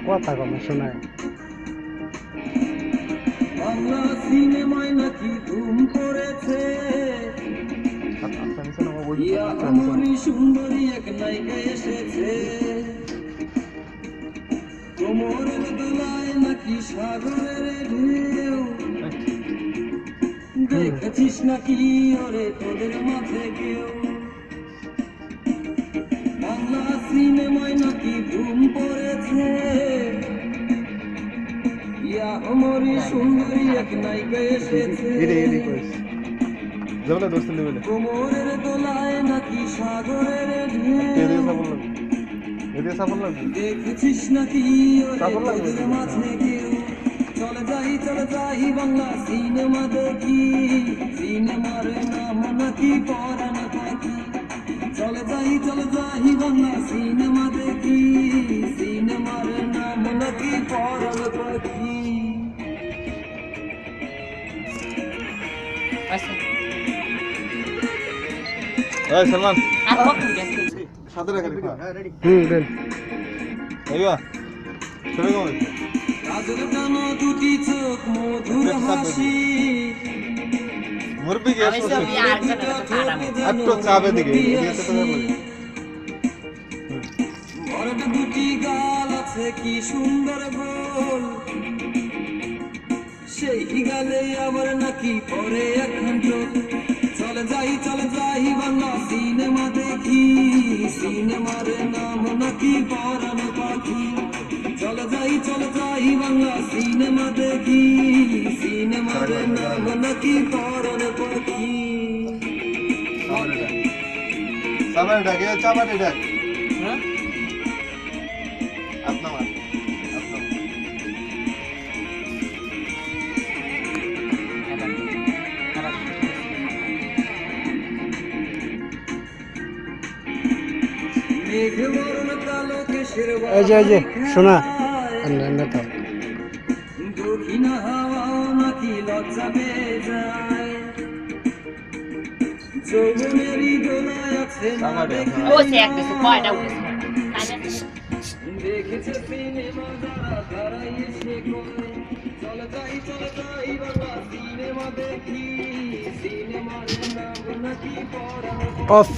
কথা কম শোনায় বাংলা সিনেমায় নাকি ধুম পড়েছে আমারই সুন্দরী এক নায়িকা এসেছে কোমরের দোলায় নাকি সাগরের ঢেউ দেখেছিস নাকি ওরে তোদের মাঝে কেউ বাংলা সিনেমায় নাকি ধুম পড়েছে আমারই সুন্দরী এক নায়িকা এসেছে কোমরের দোলায় নাকি সাগরের ঢেউ দেখেছিস নাকি ওদের মাঝে কেউ চলে যাই বাংলা সিনেমা দেখি সিনেমার নাম নাকি পরাণ পাখি চলে যাই বাংলা সিনেমা দেখি সিনেমার নাম নাকি পরাণ পাখি সালমান সাদরে খালি দেন আইবা চলে গো কাজল কানো দুটি চোখ মধুর হাসি মুরবি কে আসছে একটু চাবে দিকে এদিকে তো বলি বড় দুটি গাল আছে কি সুন্দর গোল সেই গালে আবার নাকি পরে এখন চলে যাই বাংলা সিনেমা দেখি সিনেমার নাম নাকি পরাণ পাখি চলে যাই বাংলা সিনেমা দেখি সিনেমার নাম নাকি পরাণ পাখি সামনে ডাকে চাবাতে ডাক হ্যাঁ আপনার এই যে শোনা তো দক্ষিণ হাওয়া নাকি লজ্জা পেয়ে যায় যৌবনেরই দোলায় আছে দেখেছে সিনেমা যারা এসে চলে যাই বাবা সিনেমা দেখি সিনেমার নাম নাকি পড়া অফ